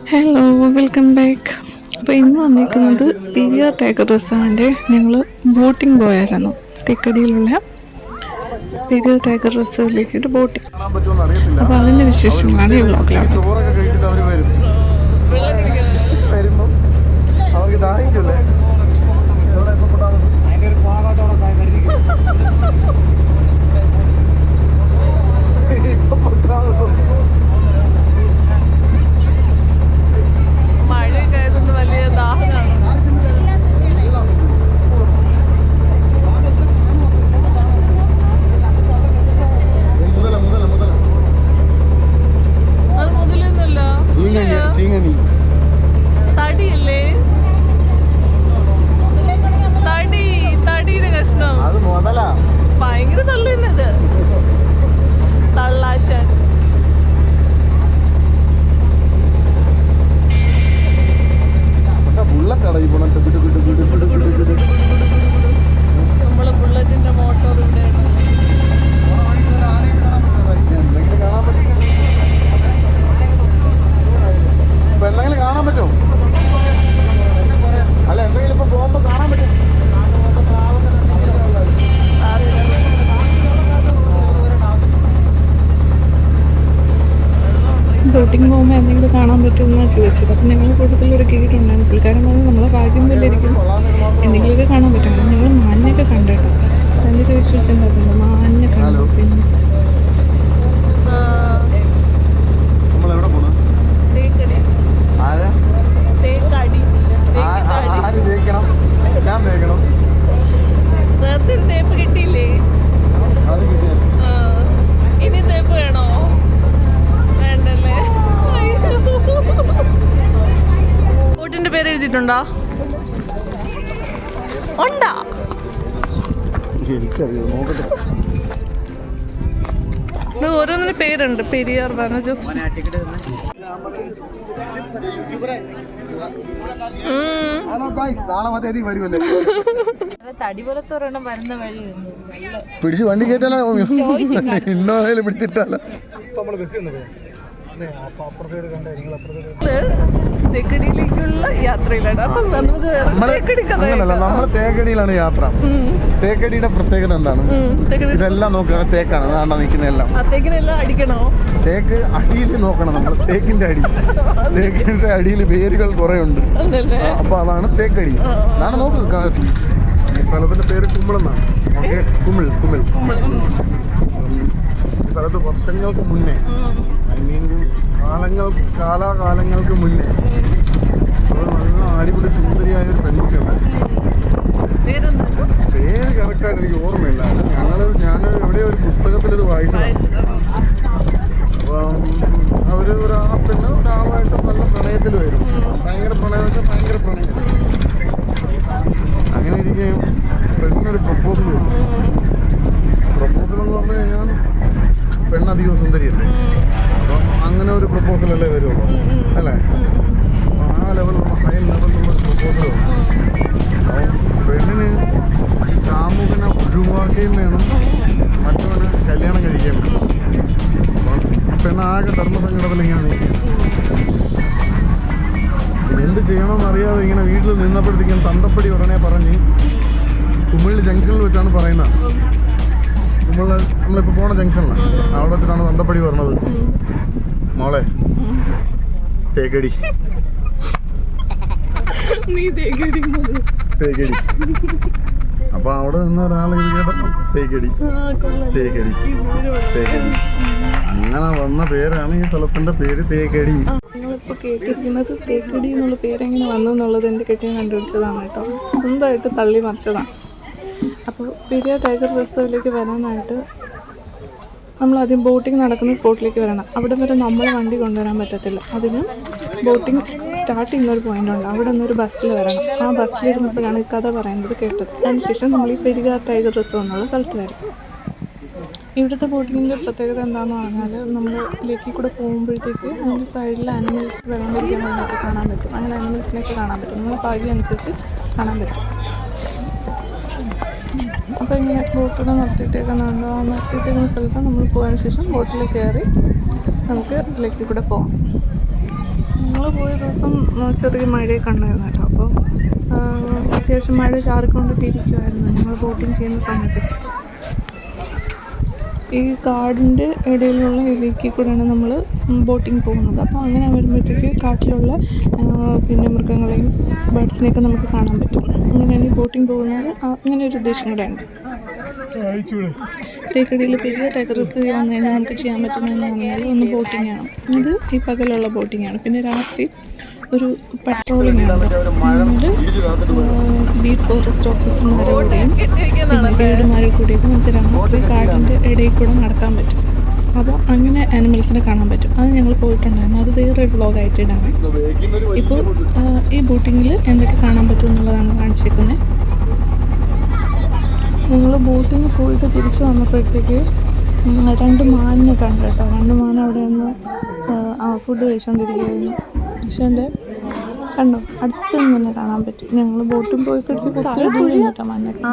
Hello, welcome back. അപ്പോൾ ഇന്ന് വന്നിരിക്കുന്നത് പെരിയാർ ടൈഗർ റിസർവിൻ്റെ ഞങ്ങൾ ബോട്ടിംഗ് പോയായിരുന്നു. തേക്കടിയിലുള്ള പെരിയാർ ടൈഗർ റിസർവിലേക്ക് ഒരു ബോട്ടിംഗ്. അപ്പോൾ അതിൻ്റെ വിശേഷങ്ങളാണ് ഈ വ്ളോഗിലാണ്. മഴയൊക്കെ ആയതുകൊണ്ട് വലിയ ദാഹം കാണും. അത് മുതലൊന്നുമല്ല, തടിയല്ലേ? തടിയുടെ കഷ്ണം ഭയങ്കര തള്ളു തന്നെ അത്. തള്ളാശാൻ നമ്മള് ബുള്ളറ്റിന്റെ മോട്ടോർ ഇവിടെയാണ്. എന്തെങ്കിലും കാണാൻ പറ്റുമോ? അല്ല, എന്തെങ്കിലും ഇപ്പൊ പോകുമ്പോ കാണാൻ പറ്റും. ബോട്ടിങ് പോകുമ്പോൾ എന്തെങ്കിലും കാണാൻ പറ്റുമെന്നാണ് ചോദിച്ചത്. അപ്പം ഞങ്ങളുടെ കൂട്ടത്തിലൊരു ഗൈഡ് ഉണ്ടായിരുന്നു. പുള്ളിക്കാരൻ പറഞ്ഞ് നമ്മളെ ഭാഗ്യം പോലെയിരിക്കും, എന്തെങ്കിലുമൊക്കെ കാണാൻ പറ്റും. ഞങ്ങൾ മാനിനൊക്കെ കണ്ടിട്ടു. അതിൻ്റെ ചോദിച്ചു വെച്ചിട്ടുണ്ടായിരുന്നു, മാനിനെ കണ്ടു. പിന്നെ നേരത്തെ ഒരു തേപ്പ് കിട്ടിയില്ലേ? ഇനി തേപ്പ് വേണോ? വേണ്ടല്ലേ? ബോട്ടിന്റെ പേര് എഴുതിയിട്ടുണ്ടോ? ഉണ്ടാ? ഓരോന്നിന് പേരുണ്ട്. പെരിയാർ വനജസ്. തടി പോലത്തെ ഒരെണ്ണം വരുന്ന വഴി പിടിച്ച് വണ്ടി കയറ്റാലോ? ഇന്നോയില് പിടിച്ചിട്ടാലോ? തേക്കടിയിലേക്കുള്ള യാത്രയിലാണ്. അപ്പം നമ്മൾ തേക്കടിയിലാണ് യാത്ര. തേക്കടിയുടെ പ്രത്യേകത എന്താണ്? ഇതെല്ലാം നോക്കുക, തേക്കാണ്. അതാണ്ടാ നിൽക്കുന്നതെല്ലാം. തേക്കിനെല്ലാം അടിക്കണോ? തേക്ക് അടിയിൽ നോക്കണം നമ്മൾ. തേക്കിന്റെ അടി, തേക്കിന്റെ അടിയിൽ വേരുകൾ കുറെ ഉണ്ട്. അപ്പൊ അതാണ് തേക്കടി. അതാണ് നോക്കുക. ഈ സ്ഥലത്തിന്റെ പേര് കുമ്മിളെന്നാണ്. ഓക്കെ, കുമിൾ. ഈ സ്ഥലത്ത് വർഷങ്ങൾക്ക് മുന്നേ, ഐ മീൻ കാലാകാലങ്ങൾക്ക് മുന്നേ ഒരു നല്ല അടിപൊളി സുന്ദരിയായ ഒരു പെൺകുട്ടിയുണ്ട്. പേര് കറക്റ്റായിട്ട് എനിക്ക് ഓർമ്മയില്ല. ഞാൻ എവിടെയോ ഒരു പുസ്തകത്തിൽ ഇത് വായിച്ചതാണ്. അപ്പം അവര് പെണ്ണ് ഒരാളായിട്ട് നല്ല പ്രണയത്തിൽ വരും. ഭയങ്കര പ്രണയം വെച്ചാൽ ഭയങ്കര പ്രണയം. അങ്ങനെ ഇരിക്കുകയും പെണ്ണൊരു പ്രപ്പോസൽ വരും. പ്രപ്പോസൽ എന്ന് പറഞ്ഞു കഴിഞ്ഞാൽ പെണ്ണധികം സുന്ദരിയല്ലേ, അപ്പം അങ്ങനെ ഒരു പ്രപ്പോസലല്ലേ വരുള്ളൂ, അല്ലേ? ആ ലെവലിലുള്ള ഹൈ ലെവലിലുള്ള പ്രപ്പോസൽ വരും. അപ്പം പെണ്ണിന് ഈ കാമുകനെ ഒഴിവാക്കുകയും വേണം, മറ്റവന് കല്യാണം കഴിക്കുകയും വേണം. അപ്പം പെണ്ണാകെ ധർമ്മസങ്കടത്തിൽ ഇങ്ങനെ നിൽക്കുക. എന്ത് ചെയ്യണമെന്ന് അറിയാതെ ഇങ്ങനെ വീട്ടിൽ നിന്നപ്പോഴത്തേക്കും തന്തപ്പടി ഉടനെ പറഞ്ഞ് കുമ്മിളി ജംഗ്ഷനിൽ വെച്ചാണ് പറയുന്നത്. നമ്മളിപ്പോൾ പോണ ജംഗ്ഷനിലാണ്, അവിടെ വെച്ചിട്ടാണ് തന്തപ്പടി പറഞ്ഞത്, മോളെ തേക്കടി. അപ്പൊ അവിടെ നിന്ന് ഒരാൾ ഇത് കേട്ടപ്പോ തേക്കടി. അങ്ങനെ വന്ന പേരാണ് ഈ സ്ഥലത്തിന്റെ പേര്, തേക്കടി. ഞങ്ങളിപ്പോൾ കേട്ടിരിക്കുന്നത് തേക്കടി എന്നുള്ള പേരെങ്ങനെ വന്നു എന്നുള്ളത് എൻ്റെ കെട്ടിയും കണ്ടുപിടിച്ചതാണ് കേട്ടോ. സ്വന്തമായിട്ട് തള്ളി മറിച്ചതാണ്. അപ്പോൾ പെരിയാർ ടൈഗർ റിസർവിലേക്ക് വരാനായിട്ട് നമ്മളാദ്യം ബോട്ടിംഗ് നടക്കുന്ന സ്പോട്ടിലേക്ക് വരണം. അവിടെ വരെ നമ്മളെ വണ്ടി കൊണ്ടുവരാൻ പറ്റത്തില്ല. അതിന് ബോട്ടിംഗ് സ്റ്റാർട്ട് ചെയ്യുന്നൊരു പോയിൻ്റുണ്ട്. അവിടെ നിന്നൊരു ബസ്സിൽ വരണം. ആ ബസ്സിലിരുന്നപ്പോഴാണ് ഈ കഥ പറയുന്നത് കേട്ടത്. അതിനുശേഷം നമ്മൾ ഈ പെരിയാർ ടൈഗർ റിസർവ് എന്നുള്ള സ്ഥലത്ത് വരും. ഇവിടുത്തെ ബോട്ടിങ്ങിൻ്റെ പ്രത്യേകത എന്താണെന്ന് പറഞ്ഞാൽ, നമ്മൾ ലേക്കിൽ കൂടെ പോകുമ്പോഴത്തേക്ക് അതിൻ്റെ സൈഡിൽ ആനിമൽസ് വെള്ളം കുടിക്കാനൊക്കെ കാണാൻ പറ്റും. അങ്ങനെ ആനിമൽസിനെയൊക്കെ കാണാൻ പറ്റും. നമ്മൾ ഭാഗ്യം അനുസരിച്ച് കാണാൻ പറ്റും. അപ്പോൾ ഇങ്ങനെ ബോട്ടിൽ നിർത്തിയിട്ടേക്കുന്നുണ്ടോ, ആ നിർത്തിയിട്ടേക്കുന്ന സ്ഥലത്ത് നമ്മൾ പോയതിന് ശേഷം ബോട്ടിൽ കയറി നമുക്ക് ലേക്ക് കൂടെ പോകാം. ഞങ്ങൾ പോയ ദിവസം ചെറിയ മഴയൊക്കെ ഉണ്ടായിരുന്നു കേട്ടോ. അപ്പോൾ അത്യാവശ്യം മഴ ചാറിക്കൊണ്ടിട്ട് ഇരിക്കുമായിരുന്നു ഞങ്ങൾ ബോട്ടിങ് ചെയ്യുന്ന സമയത്തൊക്കെ. ഈ കാടിൻ്റെ ഇടയിലുള്ള ഈ ലേക്കിൽ കൂടെയാണ് നമ്മൾ ബോട്ടിങ് പോകുന്നത്. അപ്പോൾ അങ്ങനെ വരുമ്പോഴത്തേക്ക് കാട്ടിലുള്ള പിന്നെ മൃഗങ്ങളെയും ബേഡ്സിനെയൊക്കെ നമുക്ക് കാണാൻ പറ്റും. അങ്ങനെയാണ് ഈ ബോട്ടിങ് പോകുന്നത്. അങ്ങനെ ഒരു ഉദ്ദേശം കൂടെ ഉണ്ട്. തേക്കടിയിൽ പെരിയ ടൈഗർ റിസർവ് വന്നു കഴിഞ്ഞാൽ നമുക്ക് ചെയ്യാൻ പറ്റുന്നതെന്ന് പറഞ്ഞാൽ ഒന്ന് ബോട്ടിംഗ് ആണ്. ഇത് ഈ പകലുള്ള ബോട്ടിംഗ് ആണ്. പിന്നെ രാത്രി ഒരു പെട്രോളിംഗ് ആണ്. ബീറ്റ് ഫോറസ്റ്റ് ഓഫീസർമാരുടെ കൂടെയും പിന്നെ ഗൈഡുമാരുടെ കൂടെയൊക്കെ നമുക്ക് രാത്രി കാടിൻ്റെ ഇടയിൽ കൂടെ നടക്കാൻ പറ്റും. അപ്പോൾ അങ്ങനെ ആനിമൽസിനെ കാണാൻ പറ്റും. അത് ഞങ്ങൾ പോയിട്ടുണ്ടായിരുന്നു. അത് വേറൊരു വ്ളോഗായിട്ട് ഇടാണ്. ഇപ്പോൾ ഈ ബോട്ടിങ്ങിൽ എന്തൊക്കെ കാണാൻ പറ്റും എന്നുള്ളതാണ് കാണിച്ചേക്കുന്നത്. ഞങ്ങൾ ബോട്ടിങ് പോയിട്ട് തിരിച്ച് വന്നപ്പോഴത്തേക്ക് 2 മാനിനെ കണ്ടു കേട്ടോ. 2 മാൻ അവിടെ നിന്ന് ഫുഡ് കഴിച്ചുകൊണ്ടിരിക്കുകയായിരുന്നു. പക്ഷേ എൻ്റെ കണ്ടോ, അടുത്ത് നിന്ന് തന്നെ കാണാൻ പറ്റും. ഞങ്ങൾ ബോട്ടും പോയപ്പോഴത്തേക്ക് ഒത്തിരി ദൂരം കേട്ടോ മാനിനൊക്കെ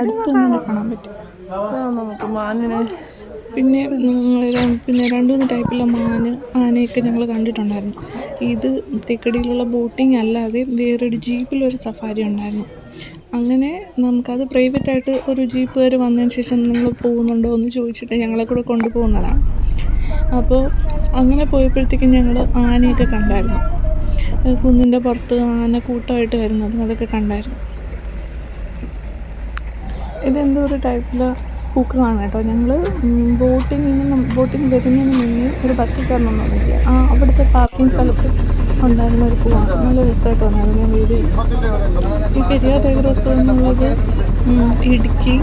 അടുത്ത് നിന്ന് തന്നെ കാണാൻ പറ്റും നമുക്ക് മാനിനെ. പിന്നെ 2-3 ടൈപ്പിലുള്ള ആനയൊക്കെ ഞങ്ങൾ കണ്ടിട്ടുണ്ടായിരുന്നു. ഇത് തേക്കടിയിലുള്ള ബോട്ടിങ് അല്ലാതെ വേറൊരു ജീപ്പിലൊരു സഫാരി ഉണ്ടായിരുന്നു. അങ്ങനെ നമുക്കത് പ്രൈവറ്റായിട്ട് ഒരു ജീപ്പുകാർ വന്നതിന് ശേഷം നിങ്ങൾ പോകുന്നുണ്ടോ എന്ന് ചോദിച്ചിട്ട് ഞങ്ങളെ കൂടെ കൊണ്ടുപോകുന്നതാണ്. അപ്പോൾ അങ്ങനെ പോയപ്പോഴത്തേക്കും ഞങ്ങൾ ആനയൊക്കെ കണ്ടായിരുന്നു. കുന്നിൻ്റെ പുറത്ത് ആന കൂട്ടമായിട്ട് വരുന്നതും അതൊക്കെ കണ്ടായിരുന്നു. ഇതെന്തോ ഒരു ടൈപ്പിലെ പൂക്കളാണ് കേട്ടോ. ഞങ്ങൾ ബോട്ടിങ് വരുന്നതിന് മുന്നേ ഒരു ബസ്സിൽ കയറണമെന്നൊന്നുമില്ല. അവിടുത്തെ പാർക്കിംഗ് സ്ഥലത്ത് ഉണ്ടായിരുന്ന ഒരു പൂവാണ്. നല്ല രസമായിട്ട് വന്നത് ഞാൻ വീഡിയോ എടുത്തു. ഈ പെരിയാർ ടൈഗർ റിസർവ് എന്നുള്ളത് ഇടുക്കി,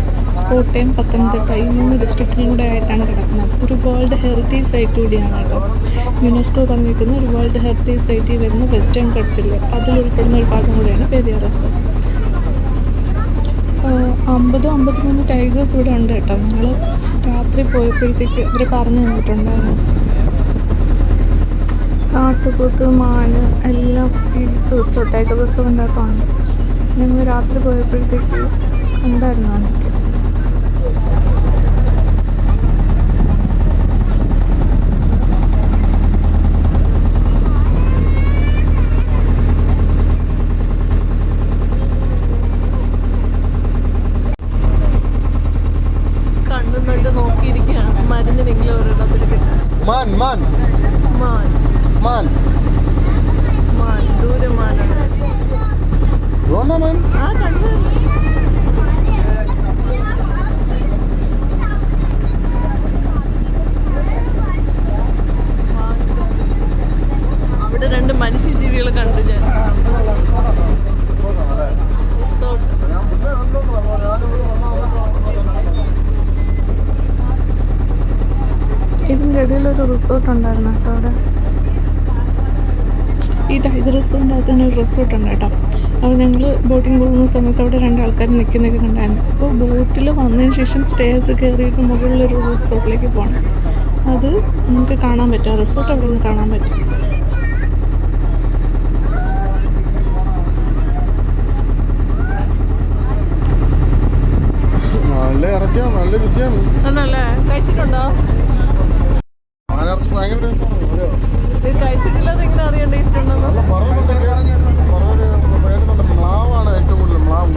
കോട്ടയം, പത്തനംതിട്ട ഈ 3 ഡിസ്ട്രിക്റ്റിലും കൂടെ ആയിട്ടാണ് കിടക്കുന്നത്. ഒരു വേൾഡ് ഹെറിറ്റേജ് സൈറ്റ് കൂടിയാണ് കേട്ടോ. യുനെസ്കോ പറഞ്ഞിരിക്കുന്ന ഒരു വേൾഡ് ഹെറിറ്റേജ് സൈറ്റിൽ വരുന്ന വെസ്റ്റേൺ ഗട്ട്സിലെ അതിലുൾപ്പെടുന്ന ഒരു ഭാഗം കൂടിയാണ് പെരിയാർ റിസർവ്. 50-53 ടൈഗേഴ്സ് ഇവിടെ ഉണ്ട് കേട്ടോ. ഞങ്ങൾ രാത്രി പോയപ്പോഴത്തേക്ക് ഇവർ പറഞ്ഞു തന്നിട്ടുണ്ടായിരുന്നു. കാട്ടുപോത്ത്, മാന് എല്ലാം ഈ ടൈഗർ റിസർവിൻ്റെ അകത്തുണ്ട്. ഞങ്ങൾ രാത്രി പോയപ്പോഴത്തേക്ക് ഉണ്ടായിരുന്നു അതൊക്കെ. നോക്കിയിരിക്കുകയാണ് മരുന്നിനെങ്കിലും ഒരെണ്ണത്തിൽ കിട്ടും. ദൂരെ മാനാണ്. ആ കണ്ടു. അവിടെ 2 മനുഷ്യജീവികളെ കണ്ടു ഞാൻ. ഇതിൻ്റെ ഇടയിലൊരു റിസോർട്ട് ഉണ്ടായിരുന്നു കേട്ടോ. അവിടെ ഈ ടൈഗർ റിസർവിൻ്റെ അകത്ത് തന്നെ ഒരു റിസോർട്ട് ഉണ്ട് കേട്ടോ. അപ്പോൾ ഞങ്ങൾ ബോട്ടിങ് പോകുന്ന സമയത്ത് അവിടെ 2 ആൾക്കാർ നിൽക്കുന്നതൊക്കെ കണ്ടായിരുന്നു. അപ്പോൾ ബോട്ടിൽ വന്നതിന് ശേഷം സ്റ്റേഴ്സ് കയറിയിട്ട് മുകളിലൊരു റിസോർട്ടിലേക്ക് പോകണം. അത് നമുക്ക് കാണാൻ പറ്റും. റിസോർട്ട് അവിടെ നിന്ന് കാണാൻ പറ്റും. നല്ല ഇറച്ചിയാണ്, നല്ല രുചിയാണ്. ആണല്ലേ? കഴിച്ചിട്ടുണ്ടോ? കഴിച്ചിട്ടില്ലാതെ എങ്ങനെ അറിയാൻ ടേസ്റ്റ് ഉണ്ടെന്ന്? മ്ലാവാണ് ഏറ്റവും കൂടുതൽ. മ്ലാവ്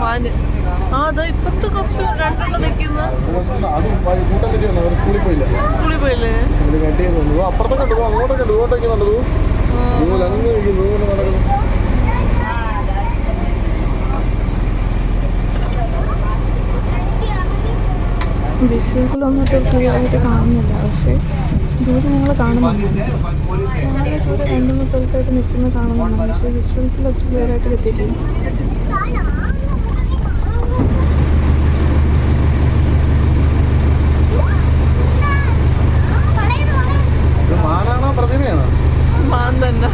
മാന്. അതാ ഇപ്പത്തെ കുറച്ച് 2 നിൽക്കുന്ന. സ്കൂളിൽ പോയില്ലേ? അപ്പുറത്തൊക്കെ ഉണ്ട്, അങ്ങോട്ടൊക്കെ ഉണ്ട്, ഇങ്ങോട്ടൊക്കെ നല്ലത് നടക്കുന്നു. വിഷ്വൽസിലൊന്നും ക്ലിയർ ആയിട്ട് കാണുന്നില്ല. പക്ഷേ ദൂരെ ഞങ്ങൾ കാണുന്നുണ്ട്. വളരെ ദൂരെ 2-3 സ്ഥലത്തായിട്ട് നിൽക്കുന്ന കാണുന്നുണ്ട്. പക്ഷേ വിഷ്വൽസിൽ ഒത്തിരി ക്ലിയർ ആയിട്ട് കിട്ടിയിട്ടില്ല. മാനാണോ പ്രതിമയാണോ? മാൻ തന്നെ.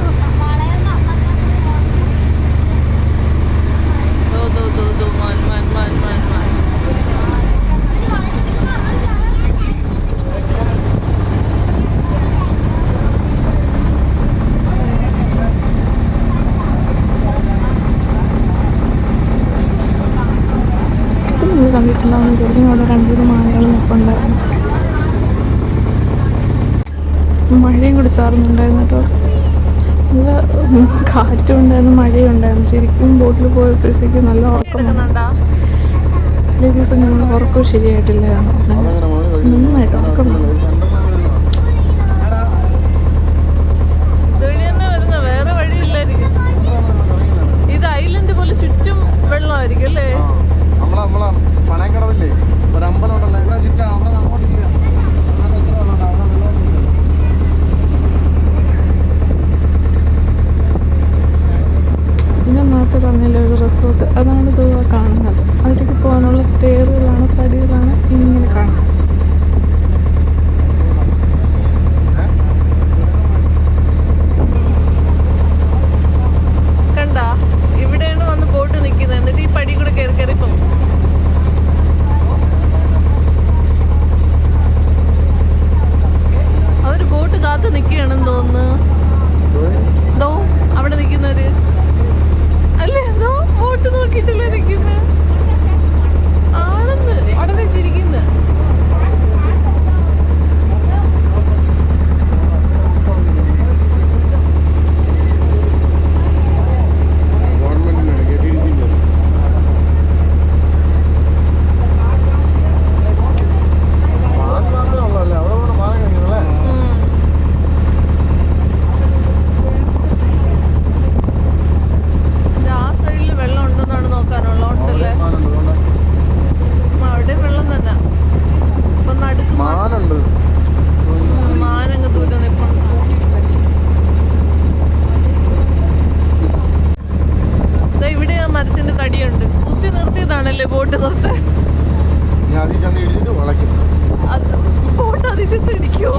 മഴയും കൂടി ചാറുന്നുണ്ടായിരുന്നു കേട്ടോ. നല്ല കാറ്റും ഉണ്ടായിരുന്നു, മഴയും ഉണ്ടായിരുന്നു. ശരിക്കും ബോട്ടിൽ പോയപ്പോഴത്തേക്ക് നല്ല ഉറക്കം. തലേ ദിവസം ഞങ്ങൾ ഉറക്കവും ശരിയായിട്ടില്ലായിരുന്നു. നന്നായിട്ട് ഉറക്കം വന്നു. വേറെ വഴിയില്ലായിരിക്കും. ഇത് ഐലൻഡ് പോലെ ചുറ്റും വെള്ളമായിരിക്കും അല്ലേ? പണയക്കടവില്ലേ ഒരു അമ്പലം ഉണ്ടല്ലോ, ഇവിടെ ചുറ്റും അവിടെ അങ്ങോട്ടില്ല. ഞാൻ നേരത്തെ പറഞ്ഞല്ലോ ഒരു റിസോർട്ട്, അതാണ് ഇത് കാണുന്നത്. അതിലേക്ക് പോകാനുള്ള സ്റ്റെയറുകളാണ്, പടികളാണ് ഇങ്ങനെ കാണുന്നത്. കണ്ടാ, ഇവിടെയാണ് വന്ന് ബോട്ട് നിൽക്കുന്നത്. എന്നിട്ട് ഈ പടി കൂടെ കയറി കയറി പോകും. അവര് ബോട്ട് കാത്ത് നിൽക്കുകയാണെന്ന് തോന്നുന്നു. ദോ അവിടെ നിൽക്കുന്നവര് അല്ലേ, എന്തോ ബോട്ട് നോക്കിയിട്ടല്ലേ നിൽക്കുന്നത് ആണെന്ന് അവിടെ വെച്ചിരിക്കുന്നത്. ബോട്ട് നിർത്താൻ ബോട്ട് അതിച്ചെന്ന് ഇടിക്കോ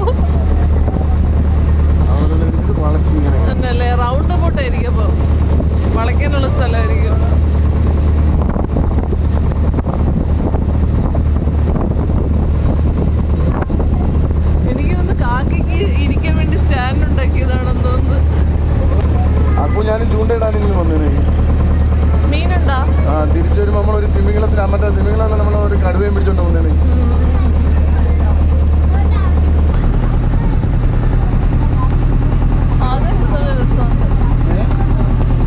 എന്നല്ലേ? റൗണ്ട് ബോട്ടായിരിക്കും, അപ്പൊ വളയ്ക്കാനുള്ള സ്ഥലമായിരിക്കും. എനിക്ക് തോന്നുന്നു കാക്കയ്ക്ക് ഇരിക്കാൻ വേണ്ടി സ്റ്റാൻഡ് ഉണ്ടാക്കിയതാണെന്ന് തോന്നുന്നു. അപ്പോൾ ഞാൻ ചൂണ്ടയിടാനെങ്കിലും വന്നേ. മീനുണ്ടോ? ആ, തിരിച്ചു വരുമ്പോ നമ്മളൊരു തിമിംഗലത്തിന്, മറ്റേ തിമിംഗലം നമ്മളൊരു കടുവയും പിടിച്ചോണ്ട് വന്നേ. ആകാശം നല്ല രസമുണ്ട്,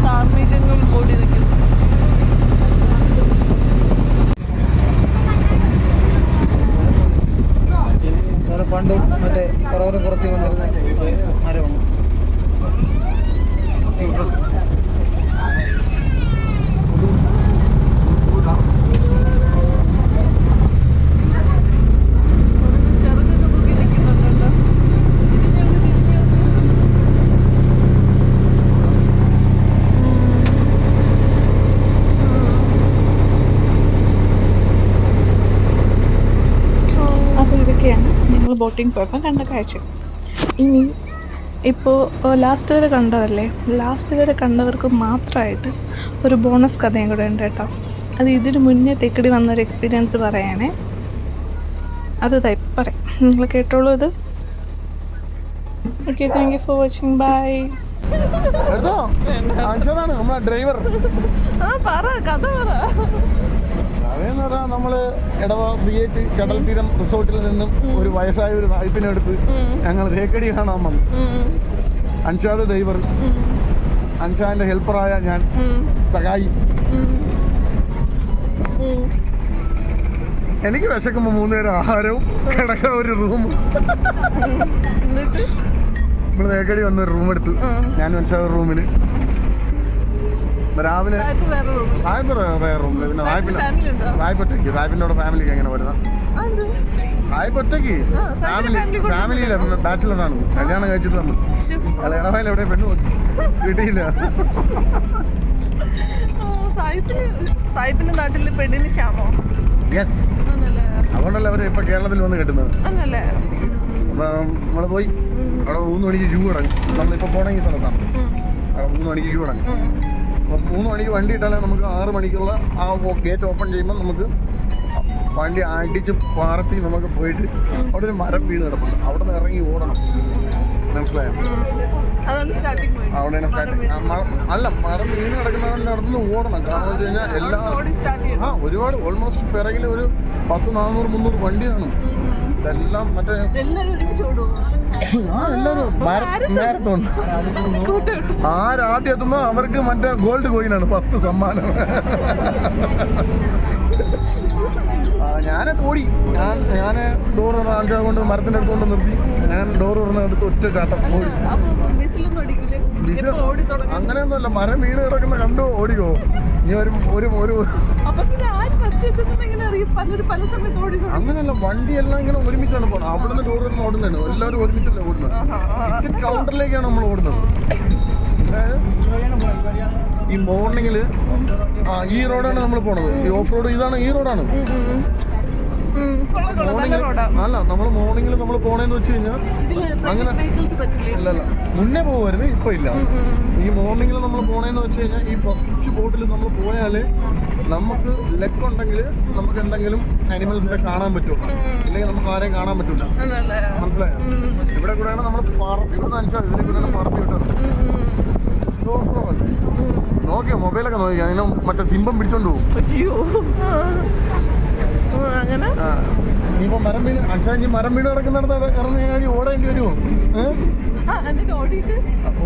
കാർമേഘങ്ങൾ മൂടി നിൽക്കുന്നു. പണ്ട് മറ്റേ കുറവനും കുറച്ച് വന്നിരുന്ന മരമാണ്. ചെറുതൊക്കെ പൊക്കി നിൽക്കുന്നുണ്ടോ? അപ്പോൾ ഇതൊക്കെയാണ് ഞങ്ങൾ ബോട്ടിങ് പോയപ്പോൾ കണ്ട കാഴ്ച. ഇനി ഇപ്പോൾ ലാസ്റ്റ് വരെ കണ്ടതല്ലേ, ലാസ്റ്റ് വരെ കണ്ടവർക്ക് മാത്രമായിട്ട് ഒരു ബോണസ് കഥയും കൂടെ ഉണ്ട് കേട്ടോ. അത് ഇതിന് മുന്നേ തെക്കടി വന്നൊരു എക്സ്പീരിയൻസ് പറയാനേ. അത് പറയാം, നിങ്ങൾ കേട്ടോളൂ ഇത്. Okay, thank you for watching, bye. നമ്മളെ ഡ്രൈവർ കഥ പറ. അതേന്ന് പറഞ്ഞാൽ നമ്മള് എടവ ശ്രീയേറ്റ് കടൽ തീരം റിസോർട്ടിൽ നിന്നും ഒരു വയസ്സായ ഒരു സായിപ്പിനെടുത്ത് ഞങ്ങൾ തേക്കടി കാണാൻ വന്നു. അൻഷാദ് ഡ്രൈവർ, അൻഷാദിന്റെ ഹെൽപ്പറായ ഞാൻ സഹായി. എനിക്ക് വിശക്കുമ്പോ 3 നേരം ആഹാരവും കിടക്കാൻ ഒരു റൂമും. നമ്മള് തേക്കടി വന്ന് ഒരു റൂം എടുത്ത്, ഞാനും അൻഷാദ് റൂമില്. രാവിലെ സായിപ്പ് വേറെ റൂമില്, പിന്നെ സായിപ്പ് ഒറ്റയ്ക്ക്. സായിപ്പിന്റെ കൂടെ ഫാമിലിക്ക് എങ്ങനെ വരുന്നത്? സായിപ്പ് ഒറ്റയ്ക്ക് ഫാമിലിയില്ല, ബാച്ചിലറാണ്. കല്യാണം കഴിച്ചിട്ട് വന്നു. ഇടവയിൽ എവിടെ പെണ്ണു നോക്കി കിട്ടിയില്ല. സായിപ്പിന്റെ നാട്ടില് പെണ്ണിന് ക്ഷാമോ? യെസ്, അതുകൊണ്ടല്ലേ അവര് ഇപ്പൊ കേരളത്തിൽ വന്ന് കിട്ടുന്നത്. അപ്പൊ നമ്മള് പോയി അവിടെ 3 മണിക്ക് ക്യൂ തുടങ്ങി. നമ്മളിപ്പോ പോണ ഈ സ്ഥലത്താണ്. അവിടെ 3 മണിക്ക് ക്യൂ തുടങ്ങി. അപ്പോൾ 3 മണിക്ക് വണ്ടി ഇട്ടാലേ നമുക്ക് 6 മണിക്കുള്ള ആ ഗേറ്റ് ഓപ്പൺ ചെയ്യുമ്പോൾ നമുക്ക് വണ്ടി അടിച്ച് പാർത്തി നമുക്ക് പോയിട്ട് അവിടെ ഒരു മരം വീണ് കിടപ്പുണ്ട്. അവിടെ നിന്ന് ഇറങ്ങി ഓടണം. മനസ്സിലായോ? അവിടെയാണ് സ്റ്റാർട്ടിങ്. അല്ല, മരം വീണ് കിടക്കുന്നവരുടെ അടുത്ത് ഓടണം. കാരണം വെച്ച് കഴിഞ്ഞാൽ എല്ലാ ഒരുപാട് ഓൾമോസ്റ്റ് പിറകിൽ ഒരു 100, 400, 300 വണ്ടിയാണ്. ഇതെല്ലാം മറ്റേ എല്ലാവരും മാരത്തോൺ. ആരാദ്യം എത്തുന്നോ അവർക്ക് മറ്റേ ഗോൾഡ് കോയിനാണ് 10 സമ്മാനം. ഞാനൊക്കെ ഓടി. ഞാൻ ഡോർ ആൾക്കാർ കൊണ്ട് മരത്തിൻ്റെ അടുത്തുകൊണ്ട് നിർത്തി. ഞാൻ ഡോർ തുറന്ന് എടുത്ത് ഒറ്റ ചാട്ടം ഓടി. അങ്ങനെയൊന്നുമല്ല, മരം വീണ് കിടക്കുന്ന കണ്ടു ഓടിക്കോ. ഇനി ഒരു അങ്ങനെയല്ല, വണ്ടിയെല്ലാം ഇങ്ങനെ ഒരുമിച്ചാണ് പോകണം. അവിടുന്ന് ഡോർ തുറന്ന് ഓടുന്നതാണ്. എല്ലാവരും ഒരുമിച്ചല്ലേ ഓടുന്നത്. ടിക്കറ്റ് കൗണ്ടറിലേക്കാണ് നമ്മൾ ഓടുന്നത്. അതായത് ഈ മോർണിംഗിൽ ഈ റോഡാണ് നമ്മൾ പോണത്. ഈ ഓഫ് റോഡ് ഇതാണ്, ഈ റോഡാണ്. മോർണിംഗിൽ അല്ല, നമ്മൾ മോർണിംഗിൽ നമ്മൾ പോണേന്ന് വെച്ച് കഴിഞ്ഞാൽ അങ്ങനെ അല്ലല്ല, മുന്നേ പോകുമായിരുന്നു, ഇപ്പൊ ഇല്ല. ഈ മോർണിംഗിൽ നമ്മൾ പോണേന്ന് വെച്ച് കഴിഞ്ഞാൽ ഈ ഫസ്റ്റ് ബോട്ടിൽ നമ്മൾ പോയാൽ നമുക്ക് ലെക്ക് ഉണ്ടെങ്കിൽ നമുക്ക് എന്തെങ്കിലും അനിമൽസിനെ കാണാൻ പറ്റും, ഇല്ലെങ്കിൽ നമുക്ക് ആരെയും കാണാൻ പറ്റില്ല. മനസ്സിലായോ? ഇവിടെ കൂടെയാണ് നമ്മൾ ഇവിടെ മനസ്സിലായി, ഇതിലെ കൂടെയാണ് പറത്തി വിട്ടത്. നോക്കിയോ, മൊബൈലൊക്കെ നോക്കിയാ അതിനെ മറ്റേ സിംബം പിടിച്ചോണ്ട് പോകും. ഇനിയിപ്പോ മരം വീണ് അച്ഛാ മരം വീണ് കിടക്കുന്നിടത്ത് ഇറങ്ങി ഓടേണ്ടി വരുമോ?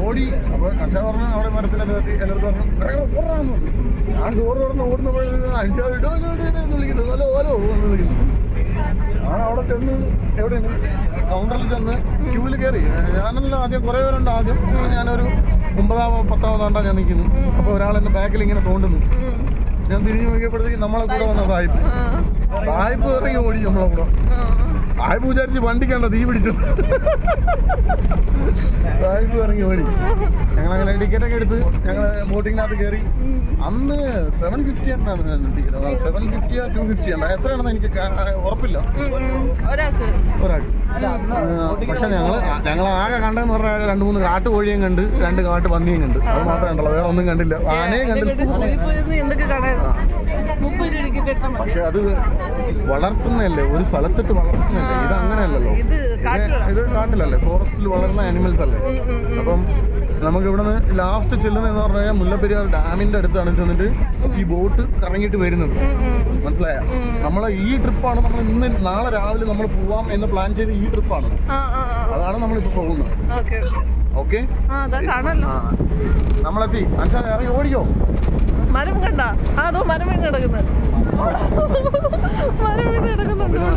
ഓടി. അപ്പൊ അച്ഛാ പറഞ്ഞു അവിടെ മരത്തിനകത്ത് കത്തി എൻ്റെ അടുത്ത് പറഞ്ഞു ഞാൻ ഡോറ് തുറന്ന് ഓടുന്നപ്പോൾ അച്ഛാ വിളിക്കുന്നത് ഹലോ ഹലോ എന്ന് വിളിക്കുന്നു. ഞാൻ അവിടെ ചെന്ന് എവിടെയാണ് കൗണ്ടറിൽ ചെന്ന് ക്യൂവിൽ കയറി. ഞാനല്ല ആദ്യം കുറേ പേരുണ്ട്. ആദ്യം ഞാനൊരു 9-ാമോ 10-ാമോ ഞാൻ നിൽക്കുന്നു. അപ്പോൾ ഒരാളെൻ്റെ ബാക്കിൽ ഇങ്ങനെ തോണ്ടുന്നു. ഞാൻ തിരിഞ്ഞു നോക്കിയപ്പോഴത്തേക്ക് നമ്മളെ കൂടെ വന്ന സായിപ്പ് ഇറങ്ങി ഓടി. നമ്മളെ കൂടെ സായിപ്പ് വിചാരിച്ച് വണ്ടിക്കണ്ട തീ പിടിച്ചു. സായിപ്പ് ഇറങ്ങി ഓടി. ഞങ്ങളങ്ങനെ ടിക്കറ്റൊക്കെ എടുത്ത് ഞങ്ങൾ ബോട്ടിങ്ങിനകത്ത് കയറി. അന്ന് 750 ആണ് ടിക്കറ്റ്. 750 250 ആണ്. എത്രയാണെന്ന് എനിക്ക് ഉറപ്പില്ല ഒരാൾക്ക്. പക്ഷെ ഞങ്ങൾ ആകെ കണ്ടെന്ന് പറഞ്ഞാൽ 2-3 കാട്ടുകോഴിയും കണ്ട്, 2 കാട്ട് പന്നിയും കണ്ട്. അത് മാത്രമേ ഉണ്ടല്ലോ, വേറെ ഒന്നും കണ്ടില്ല. ആനയും കണ്ടില്ല. പക്ഷെ അത് വളർത്തുന്നതല്ലേ, ഒരു സ്ഥലത്തിട്ട് വളർത്തുന്നതല്ലേ. ഇത് അങ്ങനെയല്ലല്ലോ. ഇത് കാട്ടിലല്ലേ, ഫോറസ്റ്റിൽ വളരുന്ന ആനിമൽസ് അല്ലേ. അപ്പം നമുക്ക് ഇവിടെ നിന്ന് ലാസ്റ്റ് ചെല്ലുന്നതെന്ന് പറഞ്ഞു കഴിഞ്ഞാൽ മുല്ലപ്പെരിയാർ ഡാമിൻ്റെ അടുത്താണ് ചെന്നിട്ട് ഈ ബോട്ട് കറങ്ങിയിട്ട് വരുന്നത്. മനസ്സിലായ? നമ്മളെ ഈ ട്രിപ്പാണ് നമ്മൾ നാളെ രാവിലെ നമ്മൾ പോവാം എന്ന് പ്ലാൻ ചെയ്ത് ഈ ട്രിപ്പാണ്. അതാണ് നമ്മളിപ്പോൾ പോകുന്നത്. ഓക്കെ, നമ്മളെത്തി. അച്ഛാ ഇറങ്ങി ഓടിക്കോ. മരം കണ്ട അതോ മരം വീണ് കിടക്കുന്നത്? മരം വീണ് കിടക്കുന്നുണ്ടോ?